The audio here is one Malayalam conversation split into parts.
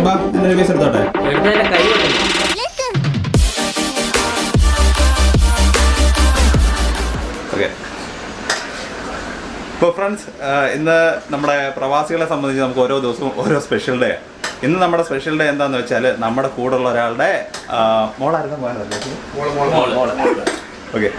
Shiba, ini bisa berdoa. Okay. So friends, ഇന്ന് നമ്മുടെ പ്രവാസികളെ സംബന്ധിച്ച് നമുക്ക് ഓരോ ദിവസവും ഓരോ സ്പെഷ്യൽ ഡേ. ഇന്ന് നമ്മുടെ സ്പെഷ്യൽ ഡേ എന്താണെന്ന് വെച്ചാൽ നമ്മുടെ കൂടെയുള്ള ഒരാളുടെ മോളായിരുന്നു ഓക്കെ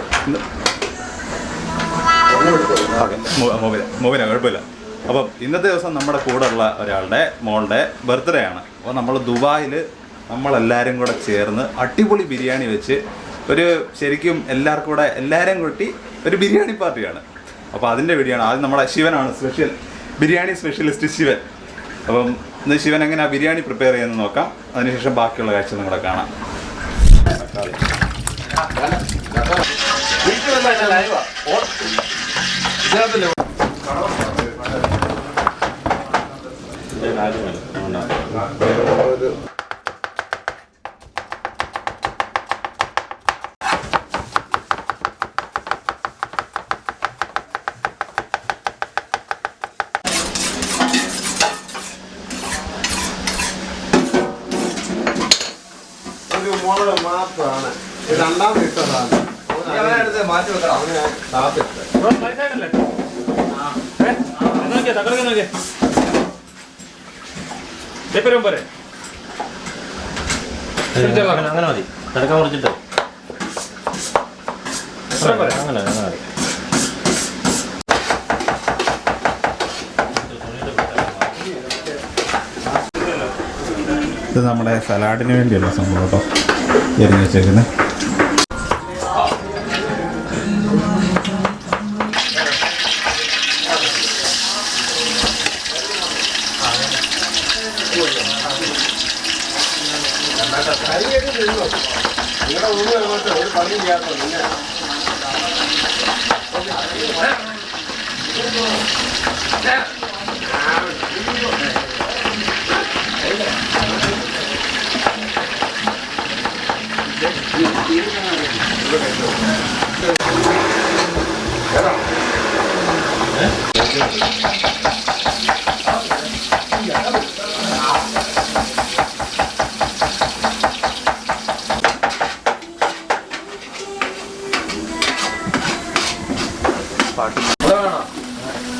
മൂവിന കുഴപ്പമില്ല. അപ്പം ഇന്നത്തെ ദിവസം നമ്മുടെ കൂടെയുള്ള ഒരാളുടെ മോളുടെ ബർത്ത്ഡേ ആണ്. അപ്പോൾ നമ്മൾ ദുബായിൽ നമ്മളെല്ലാവരും കൂടെ ചേർന്ന് അടിപൊളി ബിരിയാണി വെച്ച് ഒരു ശരിക്കും എല്ലാവരും കൂട്ടി ഒരു ബിരിയാണി പാർട്ടിയാണ്. അപ്പോൾ അതിൻ്റെ വീഡിയോ ആണ്. ആദ്യം നമ്മുടെ ശിവനാണ് ബിരിയാണി സ്പെഷ്യലിസ്റ്റ് ശിവൻ. അപ്പം ഇന്ന് ശിവൻ എങ്ങനെയാണ് ബിരിയാണി പ്രിപ്പയർ ചെയ്യുന്നത് നോക്കാം. അതിനുശേഷം ബാക്കിയുള്ള കാഴ്ച നിങ്ങളെ കാണാം. മാത്രമാണ് രണ്ടാമത് ഇട്ടതാണ്. മാറ്റി വെക്കണം. അങ്ങനെ മതി. കിടക്കാൻ കുറച്ചിട്ട് അങ്ങനെ മതി. ഇത് നമ്മുടെ സലാഡിന് വേണ്ടിയുള്ള സംഭവം കേട്ടോ, എരിഞ്ഞ് വെച്ചേക്കുന്നത്. ഒരു പണി ചെയ്യാത്തോ പിന്നെ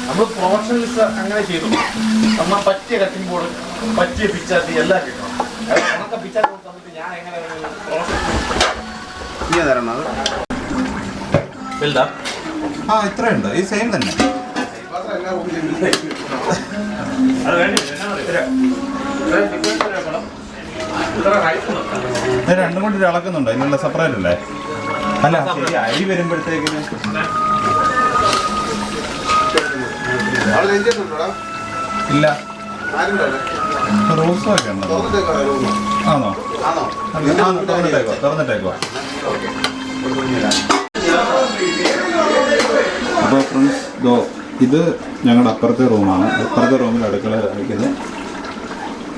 നമ്മൾ പ്രൊഫഷണലിസ്റ്റ് അങ്ങനെ ചെയ്തു. നമ്മൾ പറ്റിയ കട്ടിംഗ് ബോർഡ്, പറ്റിയ പിച്ചാത്തി എല്ലാം കിട്ടണം. നമുക്ക് പിച്ചാത്തി തന്നിട്ട് ഞാൻ എങ്ങനെ വലുതാ? ഇത്രയുണ്ട്. ഈ സെയിം തന്നെ. രണ്ടും കൊണ്ട് ഇളക്കുന്നുണ്ടോ? ഇതിനുള്ള സെപ്പറേറ്റ് അല്ലേ? അല്ല ശരി, അരി വരുമ്പോഴത്തേക്കിന് ഇല്ല. റോസും ഒക്കെ ഉണ്ടോ? ആണോ? തുറന്നിട്ടേക്കോ. അപ്പോൾ ഫ്രണ്ട്സ് ഇത് ഞങ്ങളുടെ അപ്പുറത്തെ റൂമാണ്. അപ്പുറത്തെ റൂമിൽ അടുക്കള വയ്ക്കുന്നത്.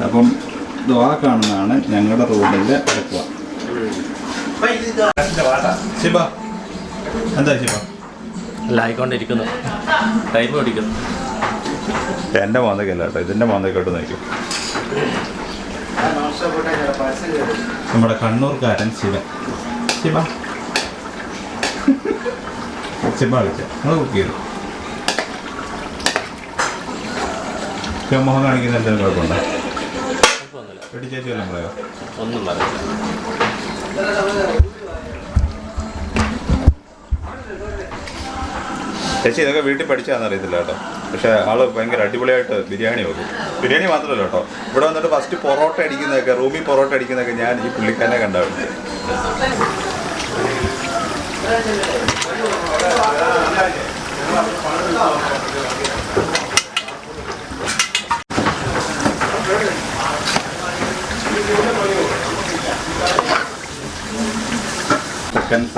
അപ്പം ആ കാണുന്നതാണ് ഞങ്ങളുടെ റൂമിൻ്റെ അടുക്കള. ശിബ എന്താ ശിബ? ആയിക്കൊണ്ടിരിക്കുന്നു. ടൈം ഓടിക്കുന്നു. എൻ്റെ മോന്തയ്ക്കല്ല കേട്ടോ, ഇതിൻ്റെ മോന്തയ്ക്കോട്ട് നോക്കും. നമ്മുടെ കണ്ണൂർക്കാരൻ ശിവൻ. ശിബ വിളിച്ച നമ്മൾ കുക്ക് ചെയ്തു. മുഖം കാണിക്കുന്ന എന്തെങ്കിലും കുഴപ്പമുണ്ടോ? വെട്ടി ചേച്ചി വല്ലതും പറയോ? ഒന്നും പറയാം. ചേച്ചി ഇതൊക്കെ വീട്ടിൽ പഠിച്ചാന്ന് അറിയത്തില്ല കേട്ടോ. പക്ഷേ ആള് ഭയങ്കര അടിപൊളിയായിട്ട് ബിരിയാണി വെക്കും. ബിരിയാണി മാത്രമല്ല കേട്ടോ, ഇവിടെ വന്നിട്ട് ഫസ്റ്റ് പൊറോട്ട അടിക്കുന്നതൊക്കെ, റൂമിൽ പൊറോട്ട അടിക്കുന്നതൊക്കെ ഞാൻ ഈ പുള്ളിക്കാരനെ കണ്ടായിരുന്നു.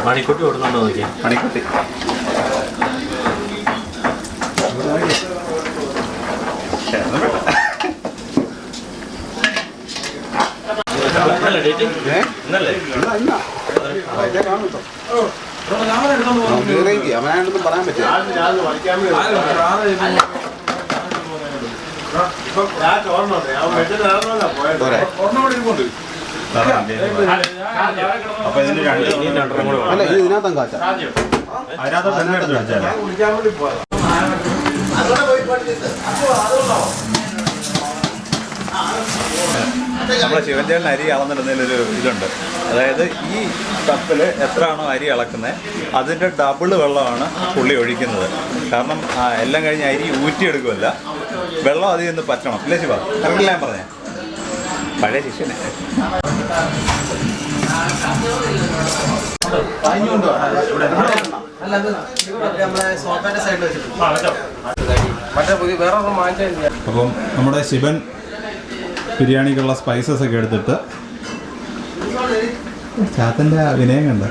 മണിക്കുട്ടി ഓടുന്നുണ്ടോ നോക്കിയാൽ? മണിക്കുട്ടി അവനാണെന്നും പറയാൻ പറ്റില്ല. ഞാൻ ചോറിനോട്ടെ ഞാൻ വെച്ചിട്ടാണല്ലോ പോയത്. അപ്പൊ ഇതിന് രണ്ടെണ്ണം കൂടെ അല്ല ഇത് ഇതിനകത്തും കാച്ച അതിനകത്ത് തന്നെ എടുത്ത് വെച്ചാലേ ഞാൻ കുളിക്കാൻ വേണ്ടി പോയതാ. നമ്മളെ ശിവൻചേട്ടൻ അരി അളന്നിടുന്നതിലൊരു ഇതുണ്ട്. അതായത് ഈ കപ്പിൽ എത്രയാണോ അരി അളക്കുന്നത് അതിൻ്റെ ഡബിള് വെള്ളമാണ് പുള്ളി ഒഴിക്കുന്നത്. കാരണം എല്ലാം കഴിഞ്ഞ് അരി ഊറ്റിയെടുക്കുമല്ല, വെള്ളം അതിൽ നിന്ന് പറ്റണം. ഇല്ലേ ശിവ? കറക്റ്റില്ല ഞാൻ പറഞ്ഞേ? പഴയ ശിഷ്യനെ. അപ്പം നമ്മുടെ ശിവൻ ബിരിയാണിക്കുള്ള സ്പൈസസ് ഒക്കെ എടുത്തിട്ട് ചാത്തൻ്റെ വിനയം കണ്ട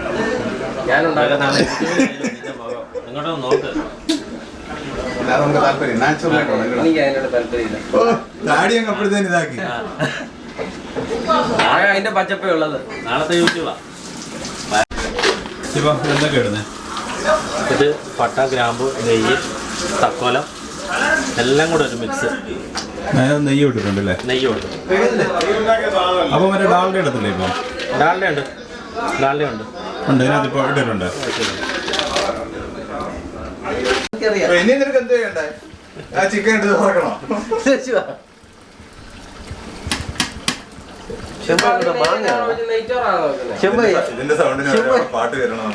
താടി അങ്ങ് അപ്പോഴത്തേന് ഇതാക്കി. അതിന്റെ പച്ചപ്പേ ഉള്ളത് നാളത്തെ യൂട്യൂബാ. ശിവ എന്തൊക്കെ ഇടുന്നേ? ഇത് പട്ട, ഗ്രാമ്പു, നെയ്യ്, തക്കോലം എല്ലാം കൂടെ ഒരു മിക്സ്. നെയ്യ് ഇട്ടിട്ടുണ്ട് അല്ലേ? നെയ്യ് ഉണ്ട്. അപ്പോൾ മറ്റേ ഡാൽഡ ഇടത്തില്ലേ? ഇപ്പോൾ ഡാൽഡ ഉണ്ട്, ഡാൽഡ ഉണ്ട്. ഉണ്ട്, ഇതിനകത്ത് ഇപ്പോൾ ഇട്ടിട്ടുണ്ട്. ഇനി നിനക്ക് എന്ത് ചെയ്യണ്ടേ? ആ ചിക്കൻ എടുത്ത് തുറക്കണോ? ഇതിന്റെ സൗണ്ടിന് പാട്ട് വരണം.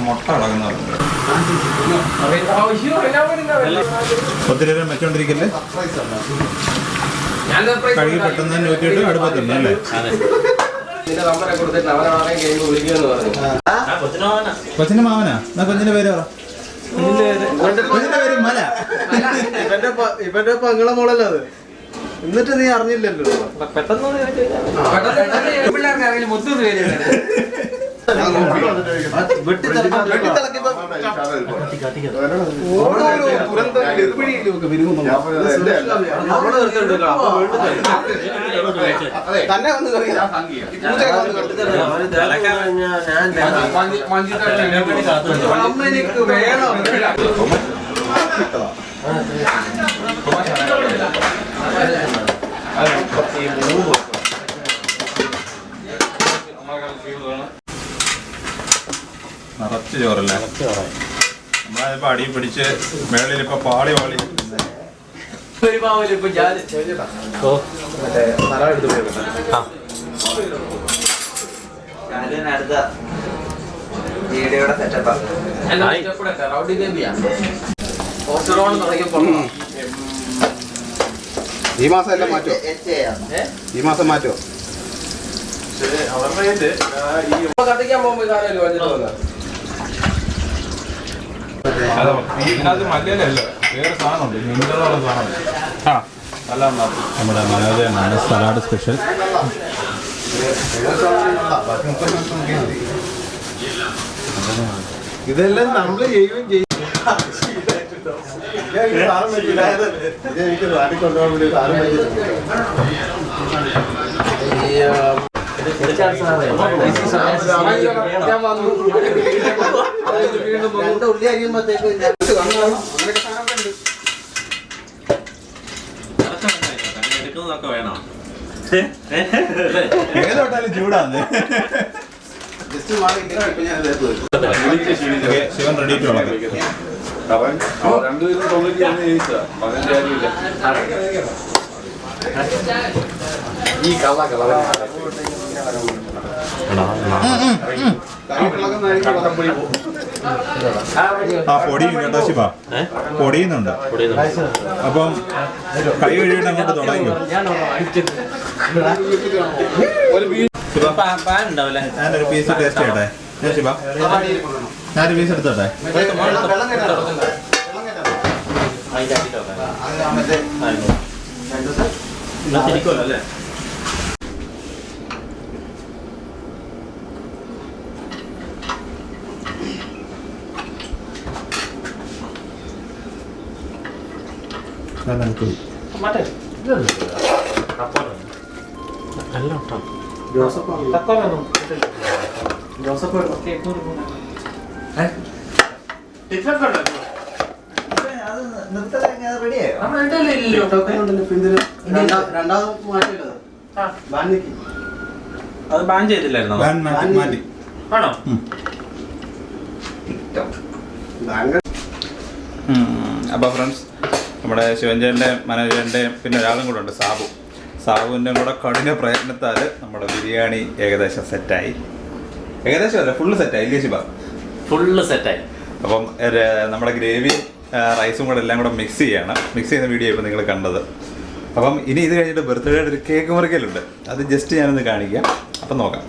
മുട്ട അടങ്ങുന്നവരുണ്ട്. ഒത്തിരി നേരം വെച്ചോണ്ടിരിക്കല്ലേ? കഴുകി പെട്ടെന്ന് നോക്കിയിട്ട് അടുപ്പത്തുണ്ട് അല്ലേ? കൊച്ചിന്റെ മാവനാ? എന്നാ കൊച്ചിന്റെ പേര് പറ. കൊച്ചിന്റെ പേര് മല. ഇവന്റെ പെങ്ങളെ മോളല്ലേ അത്? എന്നിട്ട് നീ അറിഞ്ഞില്ലല്ലോ. പെട്ടെന്ന് പിള്ളേർക്ക് മുത്തൊന്ന് പേര് തന്നെ വന്ന് നിറച്ച് ചോറല്ലേ? നമ്മളതിപ്പോ അടി പിടിച്ച് മേളിൽ ഇപ്പൊ പാളി പാളി ഈ മാസം എല്ലാം മാറ്റോ? ഈ മാസം മാറ്റോ? കത്തിക്കാൻ പോകുമ്പോ ഇതിനകത്ത് മല്ലിയല്ല, വേറെ സാധനമുണ്ട്, മിനറലുള്ള സാധനമുണ്ട്. ആ നല്ല നമ്മുടെ മനോജനാണ് സലാഡ് സ്പെഷ്യൽ. ഇതെല്ലാം നമ്മള് ചെയ്യുകയും ചെയ്യും. വേണം. ഏതോട്ടാലും ചൂടാന്ന്. ശിവൻ റെഡി ടു വളക്കാം. രണ്ടുപേരും തൊഴിലാണ് ചോദിച്ചാ 15,000 ഈ കള ആ പൊടിയും കേട്ടോ ശിവ, പൊടിയുന്നുണ്ട്. അപ്പം കൈ കഴുകിയിട്ട് അങ്ങോട്ട് തുടങ്ങിയോ? ഞാനൊരു പീസ് ടേസ്റ്റ് ചെയ്യട്ടെ. ശിവ ഞാനൊരു പീസ് എടുത്തോട്ടെ. അല്ലേ? രണ്ടാമത് മാറ്റിയിട്ടത് അത് ബാൻ ചെയ്തില്ലായിരുന്നോ? മാറ്റി. ആണോ? അപ്പോൾ ഫ്രണ്ട്സ്, നമ്മുടെ ശിവൻചേട്ടൻ്റെയും മനോജേട്ടൻ്റെയും പിന്നെ ഒരാളും കൂടെ ഉണ്ട്, സാബുവിൻ്റെ കൂടെ കഠിന പ്രയത്നത്താൽ നമ്മുടെ ബിരിയാണി ഏകദേശം സെറ്റായി. ഏകദേശം അല്ല, ഫുള്ള് സെറ്റായി ഇല്ലേ ശിവ? ഫുള്ള് സെറ്റായി. അപ്പം നമ്മുടെ ഗ്രേവിയും റൈസും കൂടെ എല്ലാം കൂടെ മിക്സ് ചെയ്യുന്ന വീഡിയോ ഇപ്പോൾ നിങ്ങൾ കണ്ടത്. അപ്പം ഇനി ഇത് കഴിഞ്ഞിട്ട് ബർത്ത്ഡേയുടെ ഒരു കേക്ക് മുറിക്കലുണ്ട്, അത് ജസ്റ്റ് ഞാനൊന്ന് കാണിക്കാം. അപ്പം നോക്കാം.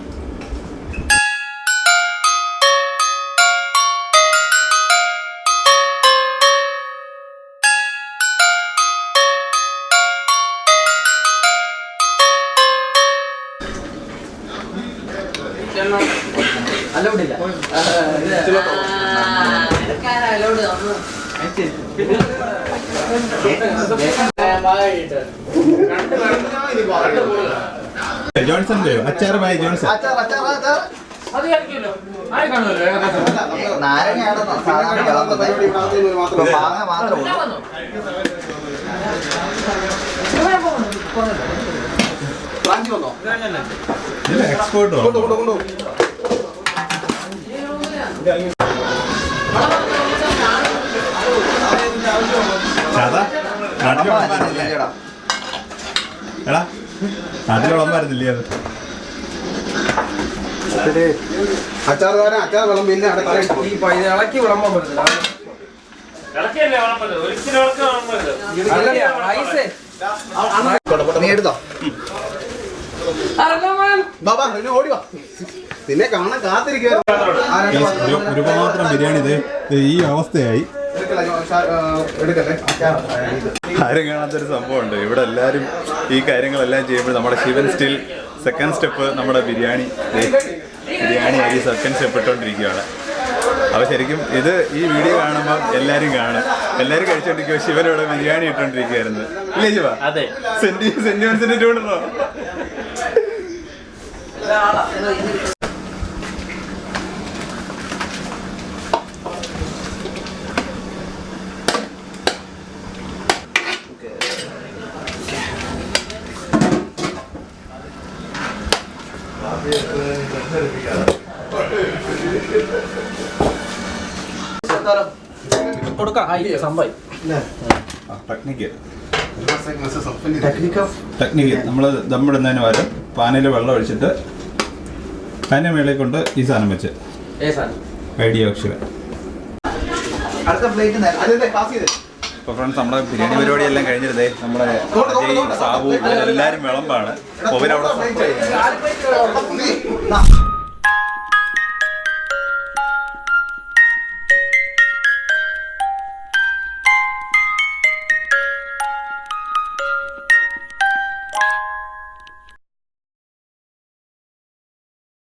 ജോൺസന്റെ അച്ചാർ ബായ് ജോൺസൺ. എക്സ്പോർട്ട് നാട്ടിലുള്ളമായിരുന്നില്ലേ അത്? അച്ചാർ വിളമ്പില്ല ഇളക്കി വിളമ്പാൻ പറ്റില്ല. നീ എടുത്തോ ബാബാ, ഓടി വാ, നിന്നെ കാണാൻ കാത്തിരിക്കുവായിരുന്നു. ഒരുപാത്രം ബിരിയാണി ഈ അവസ്ഥയായി. ആരും കാണാത്തൊരു സംഭവമുണ്ട് ഇവിടെ. എല്ലാവരും ഈ കാര്യങ്ങളെല്ലാം ചെയ്യുമ്പോൾ നമ്മുടെ ശിവൻ സ്റ്റിൽ സെക്കൻഡ് സ്റ്റെപ്പ് നമ്മുടെ ബിരിയാണി അരി സെക്കൻഡ് സ്റ്റെപ്പ് ഇട്ടുകൊണ്ടിരിക്കുകയാണ്. അപ്പോൾ ശരിക്കും ഇത് ഈ വീഡിയോ കാണുമ്പോൾ എല്ലാവരും കാണും, എല്ലാവരും കഴിച്ചുകൊണ്ടിരിക്കുക. ശിവനിവിടെ ബിരിയാണി ഇട്ടുകൊണ്ടിരിക്കുകയായിരുന്നു ഇല്ലേ ശിവ? അതെ. സെന്റിമെന്റ്സിന്റെ ചൂടണോ? ടെക്നിക്ക് നമ്മൾ ദമ്മിടുന്നതിന് പകരം പാനയിൽ വെള്ളം ഒഴിച്ചിട്ട് അതിൻ്റെ മേളിൽ കൊണ്ട് ഈ സാധനം വെച്ച് ഐഡിയ അക്ഷരം. അപ്പോൾ ഫ്രണ്ട്സ്, നമ്മുടെ ബിരിയാണി പരിപാടി എല്ലാം കഴിഞ്ഞിരുന്നേ. നമ്മുടെ സാബു എല്ലാവരും വിളമ്പാണ്. ഒവനവിടെ